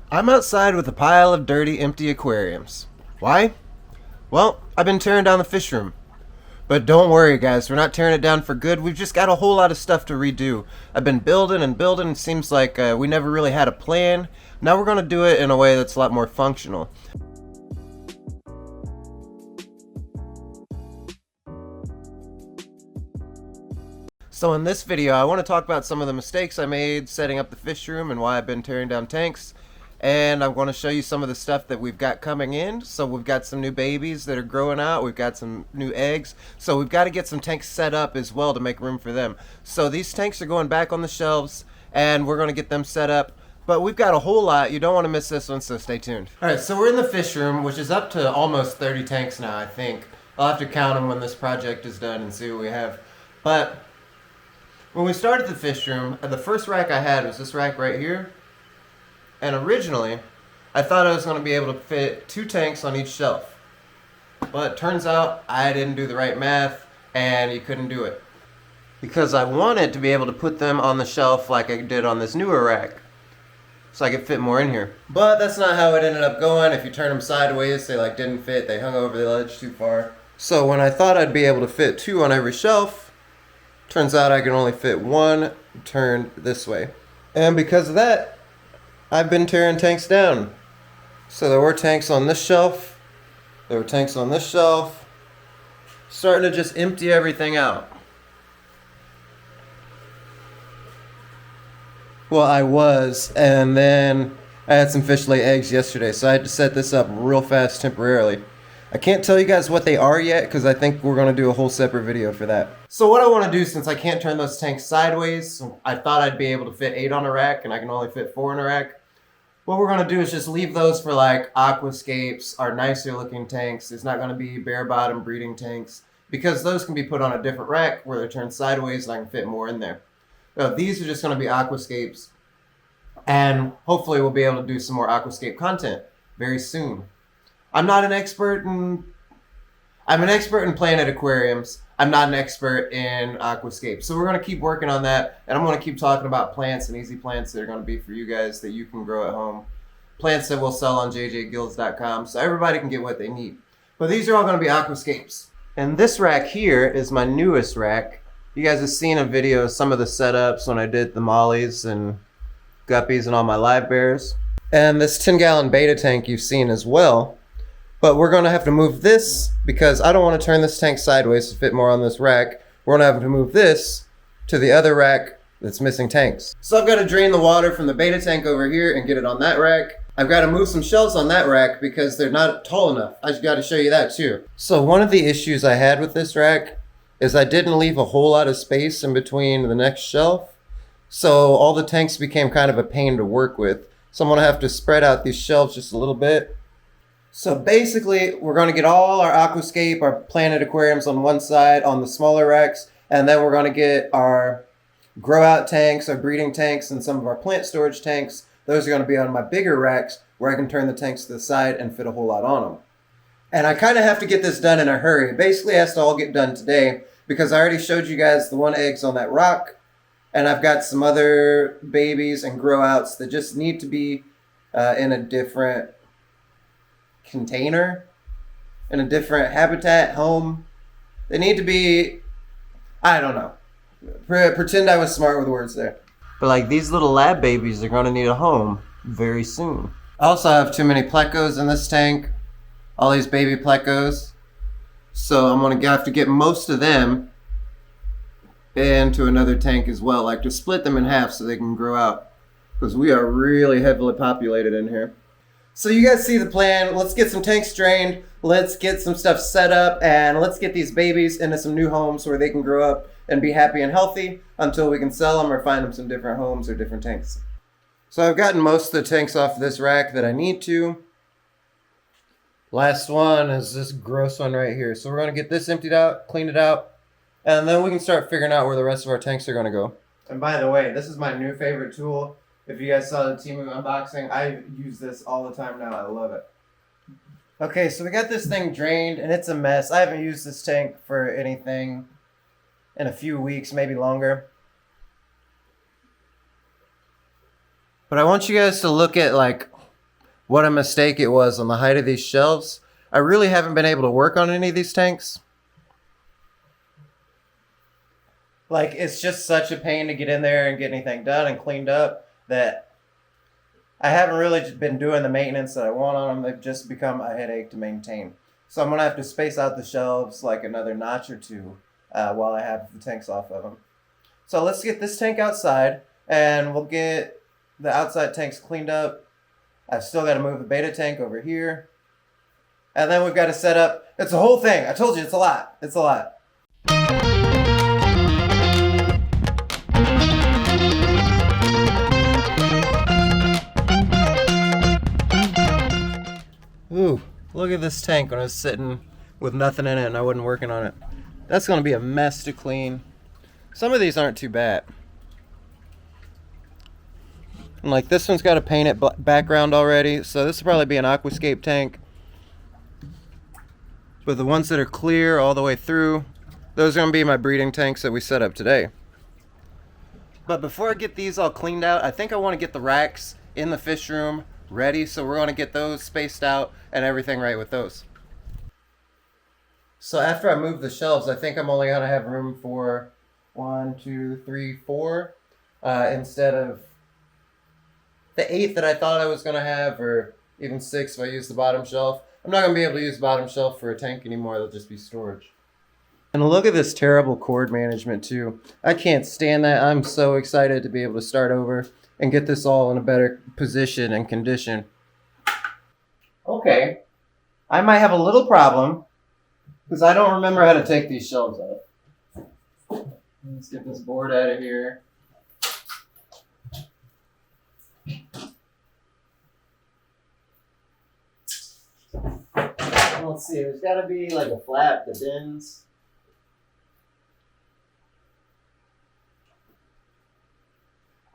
I'm outside with a pile of dirty, empty aquariums. Why? Well, I've been tearing down the fish room. But don't worry, guys, we're not tearing it down for good. We've just got a whole lot of stuff to redo. I've been building and building. It seems like we never really had a plan. Now we're going to do it in a way that's a lot more functional. So in this video, I want to talk about some of the mistakes I made setting up the fish room and why I've been tearing down tanks. And I'm going to show you some of the stuff that we've got coming in. So we've got some new babies that are growing out. We've got some new eggs. So we've got to get some tanks set up as well to make room for them. So these tanks are going back on the shelves and we're going to get them set up. But we've got a whole lot. You don't want to miss this one, so stay tuned. Alright, so we're in the fish room, which is up to almost 30 tanks now, I think. I'll have to count them when this project is done and see what we have. But when we started the fish room, the first rack I had was this rack right here. And originally, I thought I was going to be able to fit 2 tanks on each shelf. But it turns out I didn't do the right math and you couldn't do it. Because I wanted to be able to put them on the shelf like I did on this newer rack. So I could fit more in here. But that's not how it ended up going. If you turn them sideways, they didn't fit. They hung over the ledge too far. So when I thought I'd be able to fit 2 on every shelf, turns out I can only fit 1 turned this way. And because of that, I've been tearing tanks down. So there were tanks on this shelf. There were tanks on this shelf. Starting to just empty everything out. Well, I was, and then I had some fish lay eggs yesterday, so I had to set this up real fast temporarily. I can't tell you guys what they are yet because I think we're going to do a whole separate video for that. So what I want to do, since I can't turn those tanks sideways, I thought I'd be able to fit 8 on a rack and I can only fit 4 in a rack. What we're going to do is just leave those for like aquascapes, our nicer looking tanks. It's not going to be bare bottom breeding tanks because those can be put on a different rack where they're turned sideways and I can fit more in there. So these are just going to be aquascapes and hopefully we'll be able to do some more aquascape content very soon. I'm an expert in Planet Aquariums. I'm not an expert in aquascape. So we're going to keep working on that. And I'm going to keep talking about plants and easy plants that are going to be for you guys that you can grow at home. Plants that we'll sell on jjgills.com so everybody can get what they need. But these are all going to be aquascapes. And this rack here is my newest rack. You guys have seen a video of some of the setups when I did the mollies and guppies and all my live bears. And this 10-gallon beta tank you've seen as well. But we're going to have to move this because I don't want to turn this tank sideways to fit more on this rack. We're going to have to move this to the other rack that's missing tanks. So I've got to drain the water from the beta tank over here and get it on that rack. I've got to move some shelves on that rack because they're not tall enough. I've got to show you that too. So one of the issues I had with this rack is I didn't leave a whole lot of space in between the next shelf. So all the tanks became kind of a pain to work with. So I'm going to have to spread out these shelves just a little bit. So basically, we're going to get all our aquascape, our Planet Aquariums on one side on the smaller racks, and then we're going to get our grow out tanks, our breeding tanks, and some of our plant storage tanks. Those are going to be on my bigger racks where I can turn the tanks to the side and fit a whole lot on them. And I kind of have to get this done in a hurry. Basically, it has to all get done today because I already showed you guys the 1 eggs on that rock, and I've got some other babies and grow outs that just need to be in a different container, in a different habitat, home. They need to be, I don't know. Pretend I was smart with words there. But like these little lab babies are going to need a home very soon. I also have too many plecos in this tank. All these baby plecos. So I'm going to have to get most of them into another tank as well. Like to split them in half so they can grow out. Because we are really heavily populated in here. So you guys see the plan. Let's get some tanks drained. Let's get some stuff set up. And let's get these babies into some new homes where they can grow up and be happy and healthy until we can sell them or find them some different homes or different tanks. So I've gotten most of the tanks off this rack that I need to. Last one is this gross one right here. So we're going to get this emptied out, clean it out, and then we can start figuring out where the rest of our tanks are going to go. And by the way, this is my new favorite tool. If you guys saw the Temu unboxing, I use this all the time now. I love it. Okay, so we got this thing drained, and it's a mess. I haven't used this tank for anything in a few weeks, maybe longer. But I want you guys to look at like what a mistake it was on the height of these shelves. I really haven't been able to work on any of these tanks. Like, it's just such a pain to get in there and get anything done and cleaned up that I haven't really been doing the maintenance that I want on them. They've just become a headache to maintain. So I'm going to have to space out the shelves like another notch or two while I have the tanks off of them. So let's get this tank outside, and we'll get the outside tanks cleaned up. I've still got to move the beta tank over here. And then we've got to set up. It's a whole thing. I told you, it's a lot. It's a lot. Ooh, look at this tank when I was sitting with nothing in it and I wasn't working on it. That's going to be a mess to clean. Some of these aren't too bad. And like this one's got a painted background already, so this will probably be an aquascape tank. But the ones that are clear all the way through, those are going to be my breeding tanks that we set up today. But before I get these all cleaned out, I think I want to get the racks in the fish room ready, so we're going to get those spaced out and everything right with those. So after I move the shelves, I think I'm only going to have room for 1, 2, 3, 4 instead of the 8 that I thought I was going to have, or even 6 if I use the bottom shelf. I'm not going to be able to use the bottom shelf for a tank anymore. It'll just be storage. And look at this terrible cord management too. I can't stand that. I'm so excited to be able to start over and get this all in a better position and condition. Okay, I might have a little problem because I don't remember how to take these shelves out. Let's get this board out of here. Let's see, there's got to be like a flap that bends.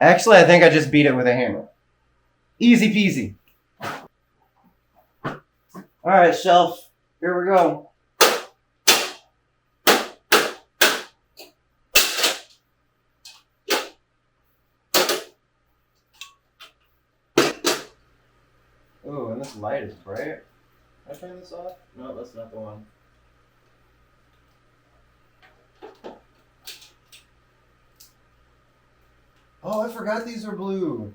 Actually, I think I just beat it with a hammer. Easy peasy. All right, shelf. Here we go. Oh, and this light is bright. Can I turn this off? No, that's not the one. Oh, I forgot these are blue.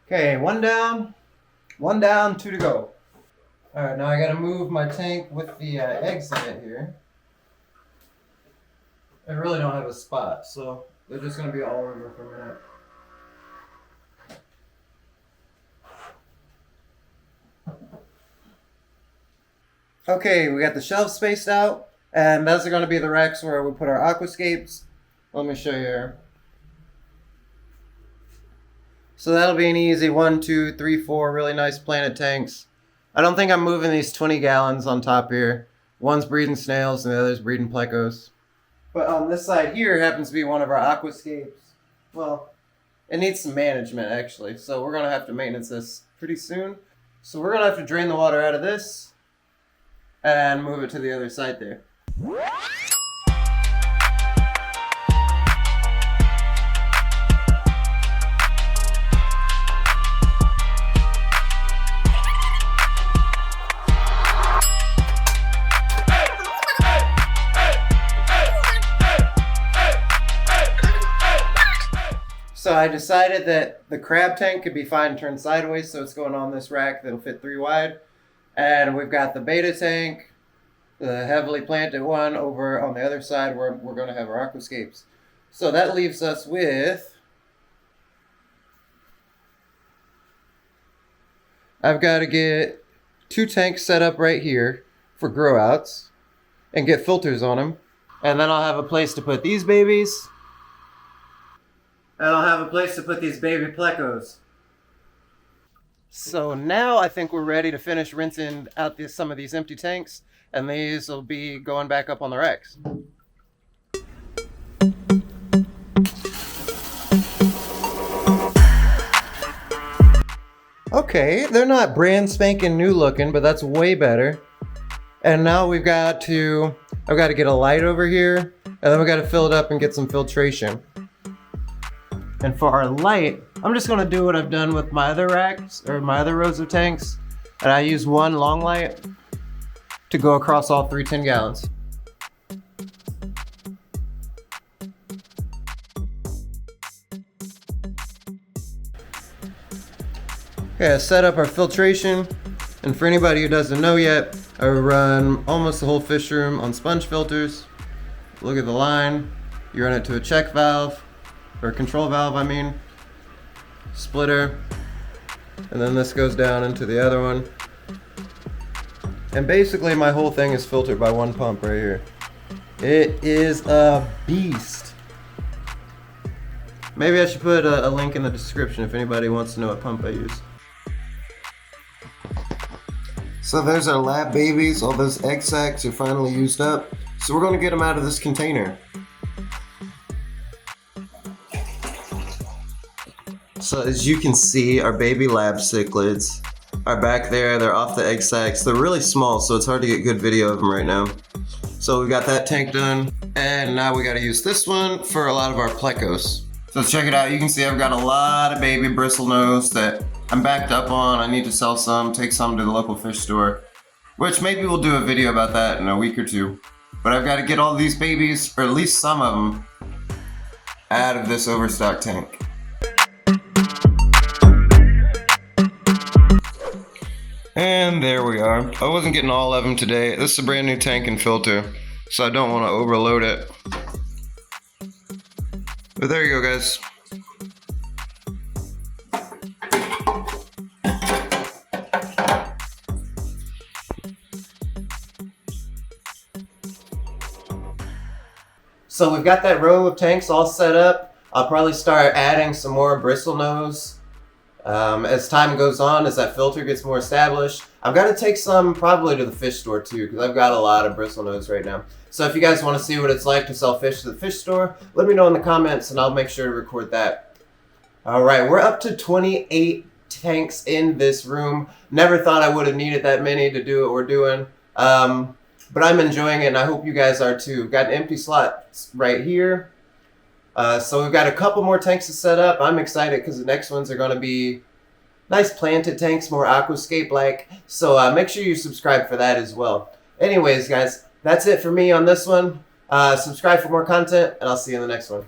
Okay, one down, 2 to go. All right, now I gotta move my tank with the eggs in it here. I really don't have a spot, so they're just going to be all over for a minute. Okay, we got the shelves spaced out, and those are going to be the racks where we put our aquascapes. Let me show you here. So that'll be an easy 1, 2, 3, 4 really nice planted tanks. I don't think I'm moving these 20 gallons on top here. One's breeding snails and the other's breeding plecos. But on this side here happens to be one of our aquascapes. Well, it needs some management actually, so we're going to have to maintenance this pretty soon. So we're going to have to drain the water out of this and move it to the other side there. So I decided that the crab tank could be fine turned sideways, so it's going on this rack that'll fit 3 wide. And we've got the beta tank, the heavily planted one, over on the other side where we're going to have our aquascapes. So that leaves us with... I've got to get 2 tanks set up right here for grow outs and get filters on them. And then I'll have a place to put these babies. And I'll have a place to put these baby plecos. So now I think we're ready to finish rinsing out some of these empty tanks, and these will be going back up on the racks. Okay, they're not brand spanking new looking, but that's way better. And now I've got to get a light over here, and then we got to fill it up and get some filtration. And for our light, I'm just gonna do what I've done with my other racks, or my other rows of tanks. And I use one long light to go across all 3 10 gallons. Okay, I set up our filtration, and for anybody who doesn't know yet, I run almost the whole fish room on sponge filters. Look at the line. You run it to a check valve, or control valve, I mean, splitter, and then this goes down into the other one. And basically my whole thing is filtered by one pump right here. It is a beast. Maybe I should put a link in the description if anybody wants to know what pump I use. So there's our lab babies. All those egg sacs are finally used up. So we're gonna get them out of this container. So as you can see, our baby lab cichlids are back there. They're off the egg sacs. They're really small, so it's hard to get good video of them right now. So we got that tank done, and now we gotta use this one for a lot of our plecos. So check it out. You can see I've got a lot of baby bristlenose that I'm backed up on. I need to sell some, take some to the local fish store, which maybe we'll do a video about that in a week or two. But I've got to get all these babies, or at least some of them, out of this overstock tank. And there we are. I wasn't getting all of them today. This is a brand new tank and filter, so I don't want to overload it. But there you go, guys. So we've got that row of tanks all set up. I'll probably start adding some more bristlenose as time goes on, as that filter gets more established. I've got to take some probably to the fish store too, because I've got a lot of bristlenose right now. So if you guys want to see what it's like to sell fish to the fish store, let me know in the comments and I'll make sure to record that. All right, we're up to 28 tanks in this room. Never thought I would have needed that many to do what we're doing. But I'm enjoying it, and I hope you guys are too. We've got an empty slot right here. So we've got a couple more tanks to set up. I'm excited because the next ones are going to be nice planted tanks, more aquascape-like. So make sure you subscribe for that as well. Anyways, guys, that's it for me on this one. Subscribe for more content, and I'll see you in the next one.